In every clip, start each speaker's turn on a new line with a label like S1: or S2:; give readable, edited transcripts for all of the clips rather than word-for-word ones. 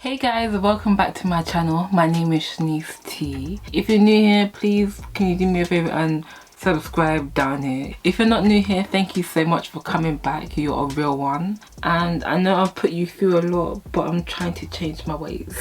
S1: Hey guys, welcome back to my channel. My name is Shaniece T. If you're new here, please can you do me a favor and subscribe down here. If you're not new here, thank you so much for coming back. You're a real one. And I know I've put you through a lot, but I'm trying to change my ways.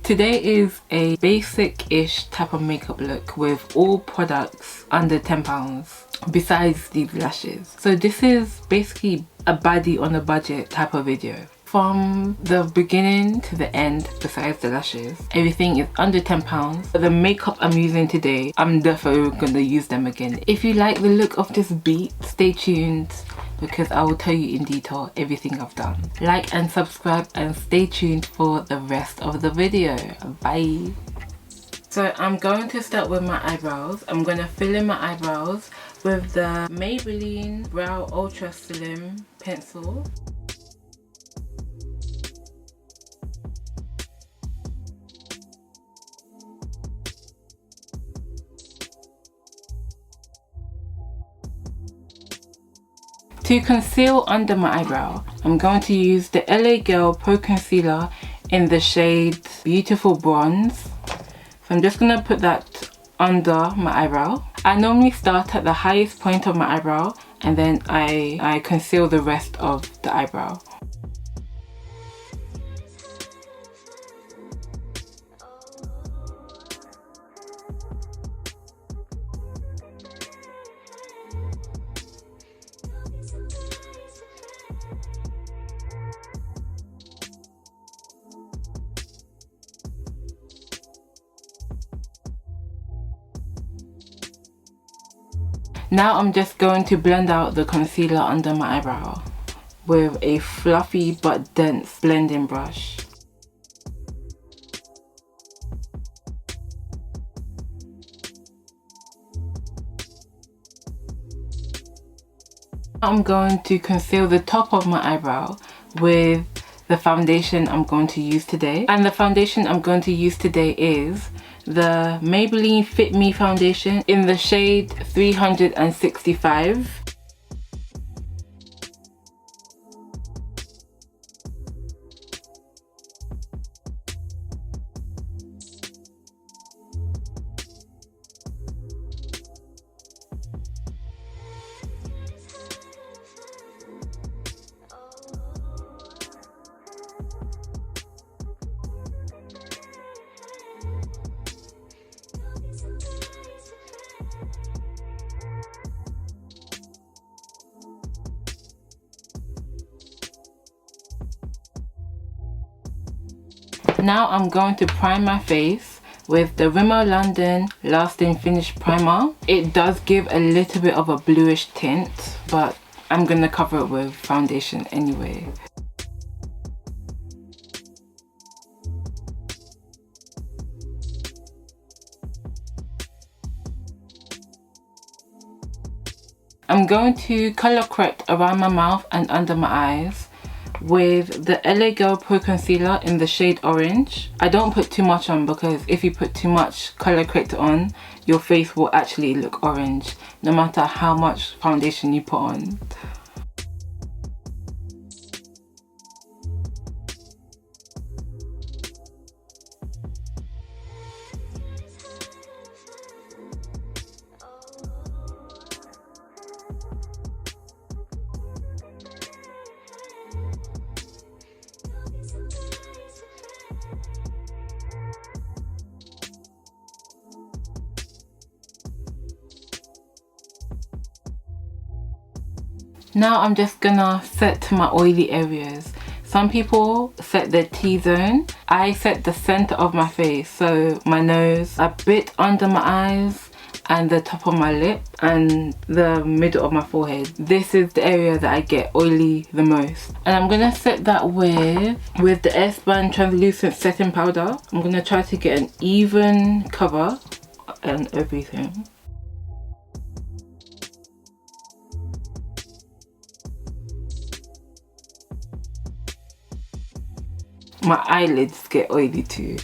S1: Today is a basic-ish type of makeup look with all products under £10 besides these lashes. So this is basically a baddie on a budget type of video. From the beginning to the end, besides the lashes, everything is under £10. But the makeup I'm using today, I'm definitely gonna use them again. If you like the look of this beat, stay tuned because I will tell you in detail everything I've done. Like and subscribe and stay tuned for the rest of the video. Bye. So I'm going to start with my eyebrows. I'm going to fill in my eyebrows with the Maybelline Brow Ultra Slim pencil. To conceal under my eyebrow, I'm going to use the LA Girl Pro Concealer in the shade Beautiful Bronze. So I'm just going to put that under my eyebrow. I normally start at the highest point of my eyebrow and then I conceal the rest of the eyebrow. Now I'm just going to blend out the concealer under my eyebrow with a fluffy but dense blending brush. I'm going to conceal the top of my eyebrow with the foundation I'm going to use today. And the foundation I'm going to use today is the Maybelline Fit Me foundation in the shade 365. Now I'm going to prime my face with the Rimmel London Lasting Finish Primer. It does give a little bit of a bluish tint, but I'm going to cover it with foundation anyway. I'm going to colour correct around my mouth and under my eyes with the LA Girl Pro Concealer in the shade Orange. I don't put too much on because if you put too much colour corrector on, your face will actually look orange no matter how much foundation you put on. Now I'm just gonna set to my oily areas. Some people set their T-zone. I set the center of my face, so my nose, a bit under my eyes and the top of my lip and the middle of my forehead. This is the area that I get oily the most. And I'm gonna set that with the Espresso translucent setting powder. I'm gonna try to get an even cover and everything. My eyelids get oily too.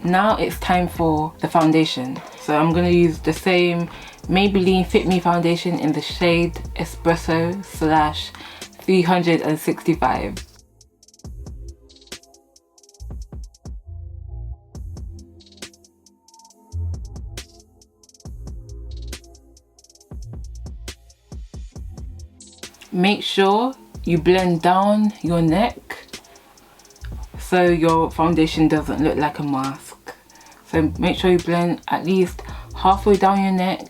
S1: Now it's time for the foundation. So I'm gonna use the same Maybelline Fit Me foundation in the shade Espresso slash 365. Make sure you blend down your neck so your foundation doesn't look like a mask. So make sure you blend at least halfway down your neck.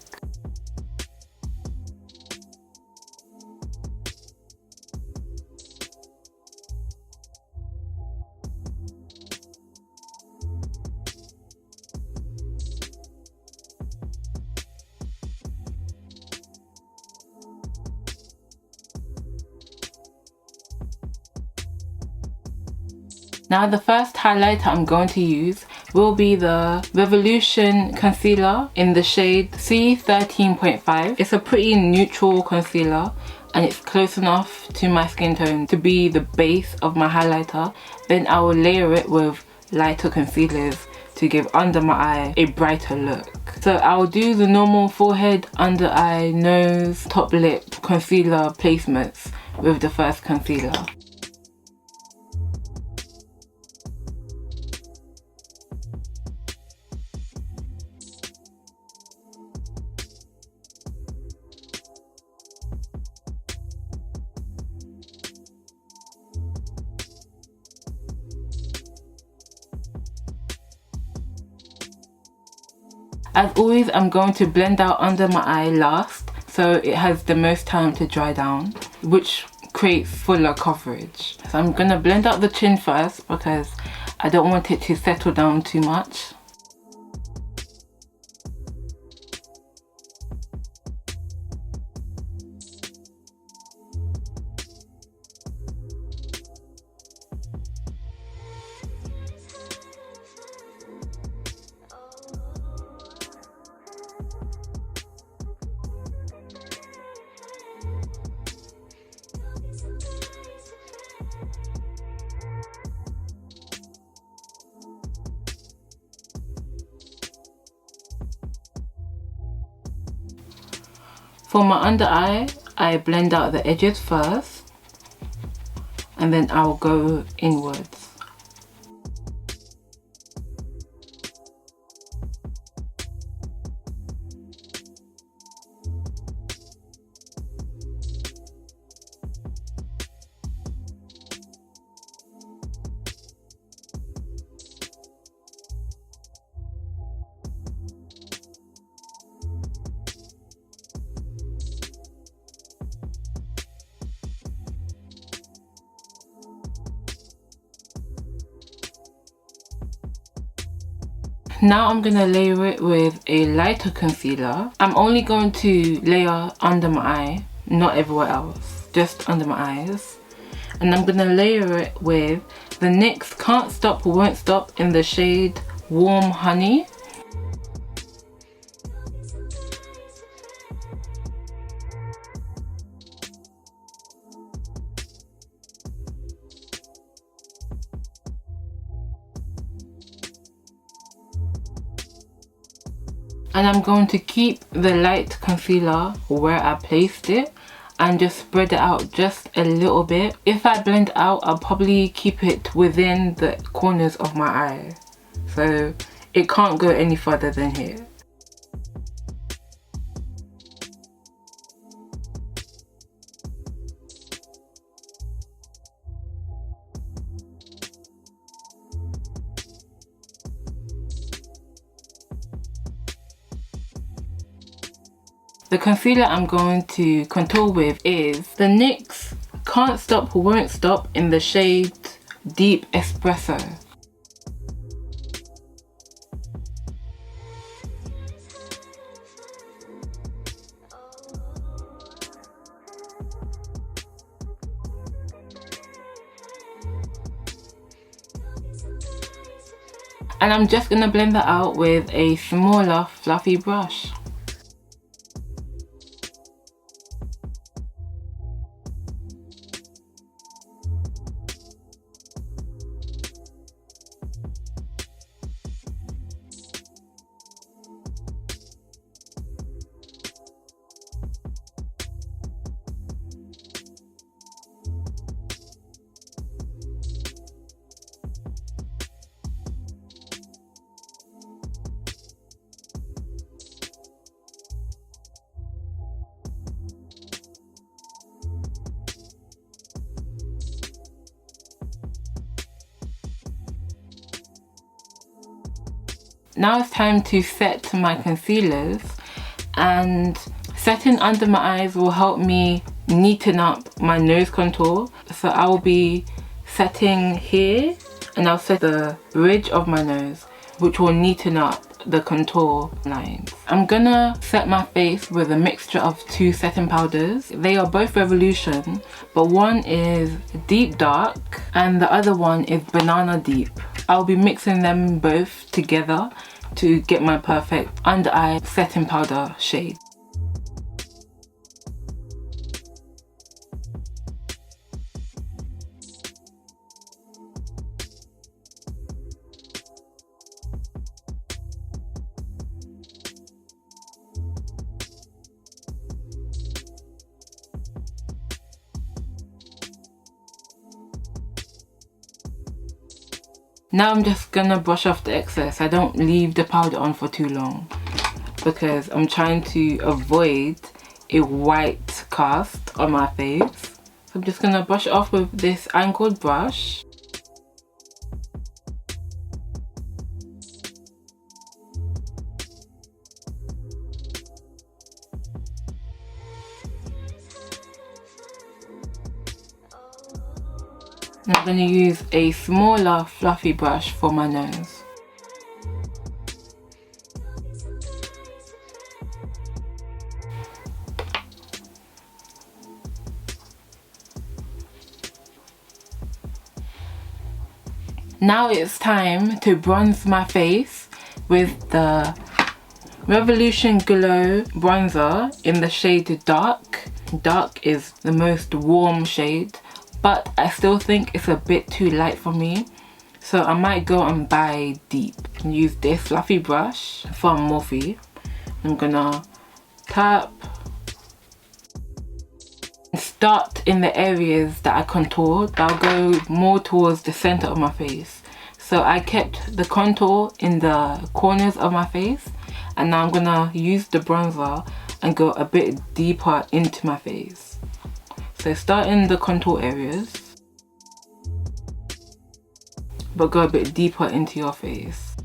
S1: Now the first highlighter I'm going to use will be the Revolution concealer in the shade C13.5. It's a pretty neutral concealer and it's close enough to my skin tone to be the base of my highlighter. Then I will layer it with lighter concealers to give under my eye a brighter look. So I'll do the normal forehead, under eye, nose, top lip concealer placements with the first concealer. As always, I'm going to blend out under my eye last so it has the most time to dry down, which creates fuller coverage. So I'm going to blend out the chin first because I don't want it to settle down too much. For my under eye, I blend out the edges first and then I'll go inwards. Now I'm going to layer it with a lighter concealer. I'm only going to layer under my eye, not everywhere else, just under my eyes. And I'm going to layer it with the NYX Can't Stop Won't Stop in the shade Warm Honey. And I'm going to keep the light concealer where I placed it and just spread it out just a little bit. If I blend out, I'll probably keep it within the corners of my eye. So it can't go any further than here. The concealer I'm going to contour with is the NYX Can't Stop Won't Stop in the shade Deep Espresso. And I'm just going to blend that out with a smaller fluffy brush. Now it's time to set my concealers, and setting under my eyes will help me neaten up my nose contour. So I will be setting here, and I'll set the bridge of my nose, which will neaten up the contour lines. I'm gonna set my face with a mixture of 2 setting powders. They are both Revolution, but one is Deep Dark and the other one is Banana Deep. I'll be mixing them both together to get my perfect under eye setting powder shade. Now I'm just gonna brush off the excess. I don't leave the powder on for too long because I'm trying to avoid a white cast on my face. So I'm just gonna brush it off with this angled brush. I'm going to use a smaller fluffy brush for my nose. Now it's time to bronze my face with the Revolution Glow bronzer in the shade Dark. Dark is the most warm shade, but I still think it's a bit too light for me, so I might go and buy Deep and use this fluffy brush from Morphe. I'm gonna tap, start in the areas that I contoured. I'll go more towards the center of my face. So I kept the contour in the corners of my face, and now I'm gonna use the bronzer and go a bit deeper into my face. So start in the contour areas, but go a bit deeper into your face.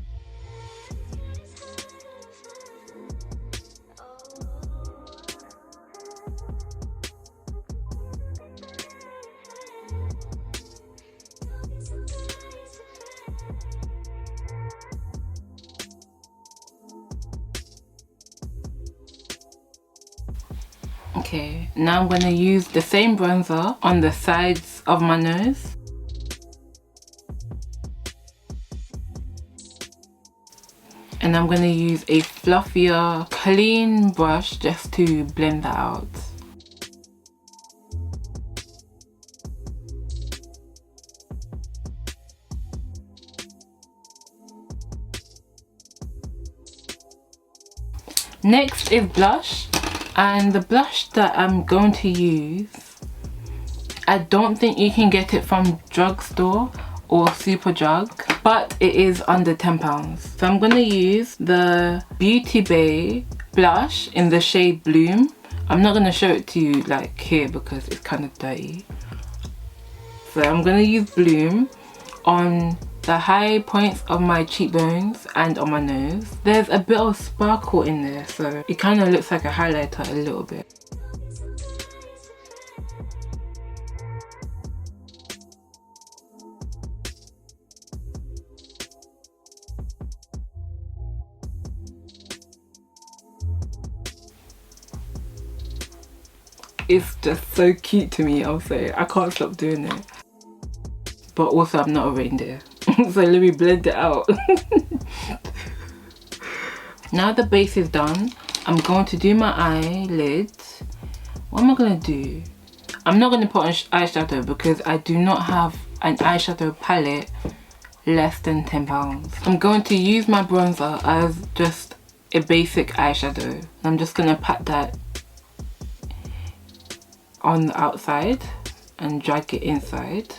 S1: Okay, now I'm going to use the same bronzer on the sides of my nose. And I'm going to use a fluffier, clean brush just to blend that out. Next is blush. And the blush that I'm going to use, I don't think you can get it from Drugstore or Superdrug, but it is under £10. So I'm going to use the Byeeee blush in the shade Bloom. I'm not going to show it to you like here because it's kind of dirty. So I'm going to use Bloom on the high points of my cheekbones and on my nose. There's a bit of sparkle in there, so it kind of looks like a highlighter a little bit. It's just so cute to me, I'll say. I can't stop doing it. But also I'm not a reindeer. So let me blend it out. Now the base is done, I'm going to do my eyelids. What am I going to do? I'm not going to put on eyeshadow because I do not have an eyeshadow palette less than £10. I'm going to use my bronzer as just a basic eyeshadow. I'm just going to pat that on the outside and drag it inside.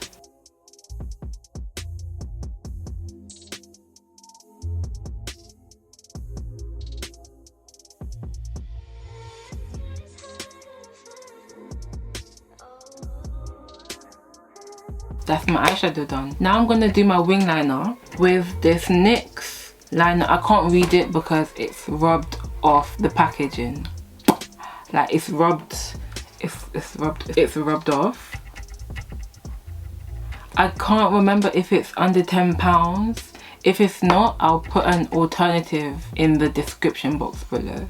S1: That's my eyeshadow done. Now I'm going to do my wing liner with this NYX liner. I can't read it because it's rubbed off the packaging. Like it's rubbed off. I can't remember if it's under £10. If it's not, I'll put an alternative in the description box below.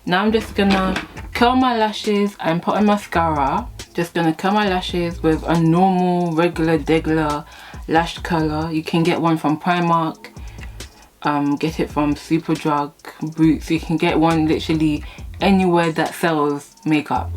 S1: Now I'm just gonna curl my lashes and put on mascara. Just gonna curl my lashes with a normal regular lash curler. You can get one from Primark, get it from Superdrug, Boots. You can get one literally anywhere that sells makeup.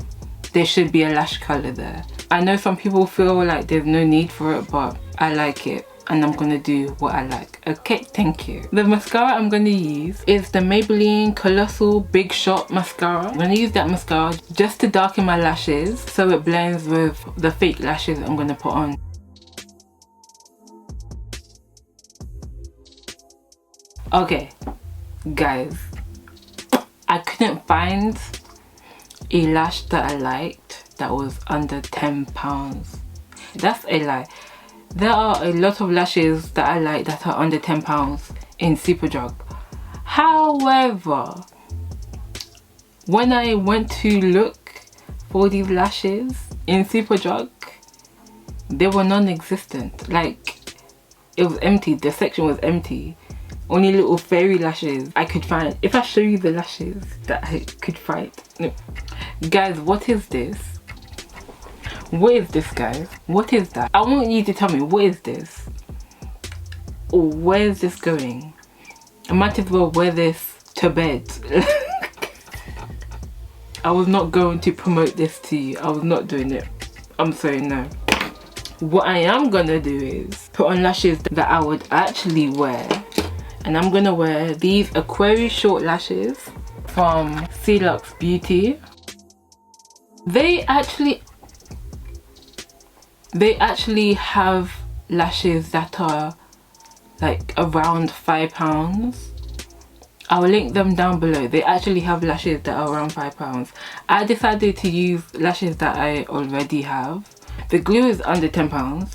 S1: There should be a lash curler there. I know some people feel like there's no need for it, but I like it and I'm gonna do what I like. Okay, thank you. The mascara I'm gonna use is the Maybelline Colossal Big Shot Mascara. I'm gonna use that mascara just to darken my lashes so it blends with the fake lashes I'm gonna put on. Okay, guys, I couldn't find a lash that I liked that was under £10. That's a lie. There are a lot of lashes that I like that are under £10 in Superdrug. However, when I went to look for these lashes in Superdrug, they were non-existent. Like, it was empty. The section was empty. Only little fairy lashes I could find. If I show you the lashes that I could find. No. Guys, what is this? What is this, guys? What is that? I want you to tell me, what is this? Or where is this going? I might as well wear this to bed. I was not going to promote this to you. I was not doing it. I'm sorry, no. What I am gonna do is put on lashes that I would actually wear. And I'm gonna wear these Aquarius short lashes from Celux Beauty. They actually have lashes that are like around £5. I'll link them down below. They actually have lashes that are around £5. I decided to use lashes that I already have. The glue is under £10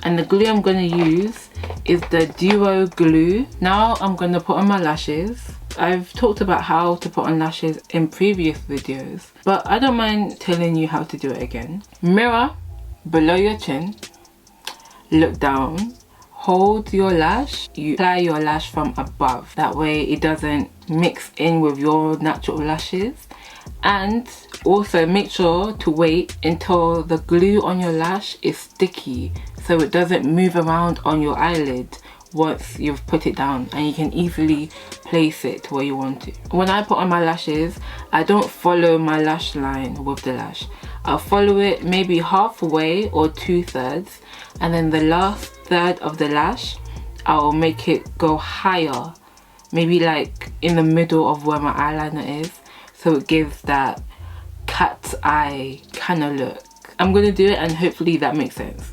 S1: and the glue I'm going to use is the Duo glue. Now I'm going to put on my lashes. I've talked about how to put on lashes in previous videos, but I don't mind telling you how to do it again. Mirror below your chin, look down, hold your lash, you apply your lash from above. That way it doesn't mix in with your natural lashes. And also make sure to wait until the glue on your lash is sticky so it doesn't move around on your eyelid once you've put it down, and you can easily place it where you want to. When I put on my lashes, I don't follow my lash line with the lash. I'll follow it maybe halfway or 2/3, and then the last third of the lash I'll make it go higher, maybe like in the middle of where my eyeliner is, so it gives that cat's eye kind of look. I'm gonna do it and hopefully that makes sense.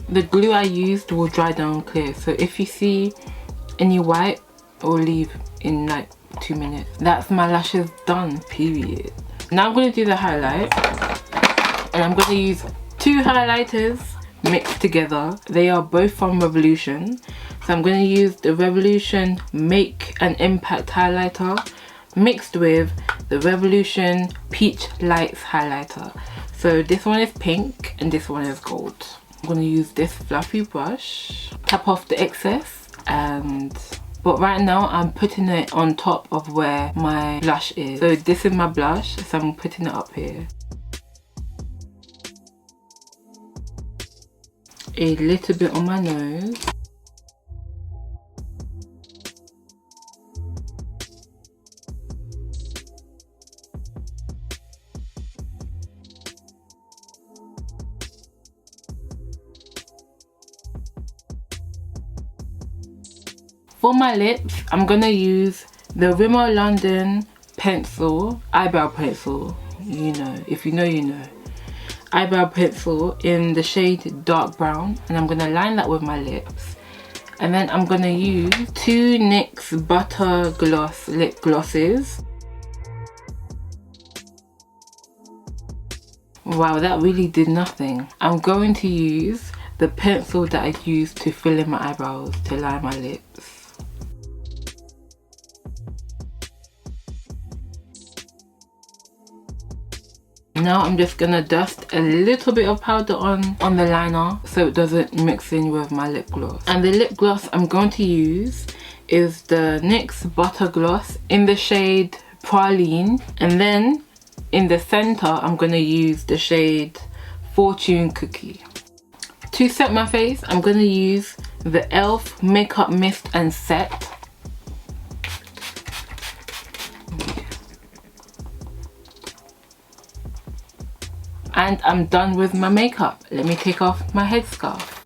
S1: The glue I used will dry down clear, so if you see any white, it will leave in like 2 minutes. That's my lashes done, period. Now I'm going to do the highlight, and I'm going to use 2 highlighters mixed together. They are both from Revolution, so I'm going to use the Revolution Make an Impact highlighter mixed with the Revolution Peach Lights highlighter. So this one is pink and this one is gold. I'm going to use this fluffy brush, tap off the excess, but right now I'm putting it on top of where my blush is. So this is my blush, so I'm putting it up here. A little bit on my nose. For my lips, I'm gonna use the Rimmel London pencil, eyebrow pencil, you know, if you know, you know. Eyebrow pencil in the shade dark brown, and I'm gonna line that with my lips. And then I'm gonna use 2 NYX Butter Gloss lip glosses. Wow, that really did nothing. I'm going to use the pencil that I used to fill in my eyebrows to line my lips. Now I'm just gonna dust a little bit of powder on the liner so it doesn't mix in with my lip gloss. And the lip gloss I'm going to use is the NYX Butter Gloss in the shade Praline. And then in the center I'm gonna use the shade Fortune Cookie. To set my face, I'm gonna use the e.l.f. Makeup Mist and Set. And I'm done with my makeup. Let me take off my headscarf.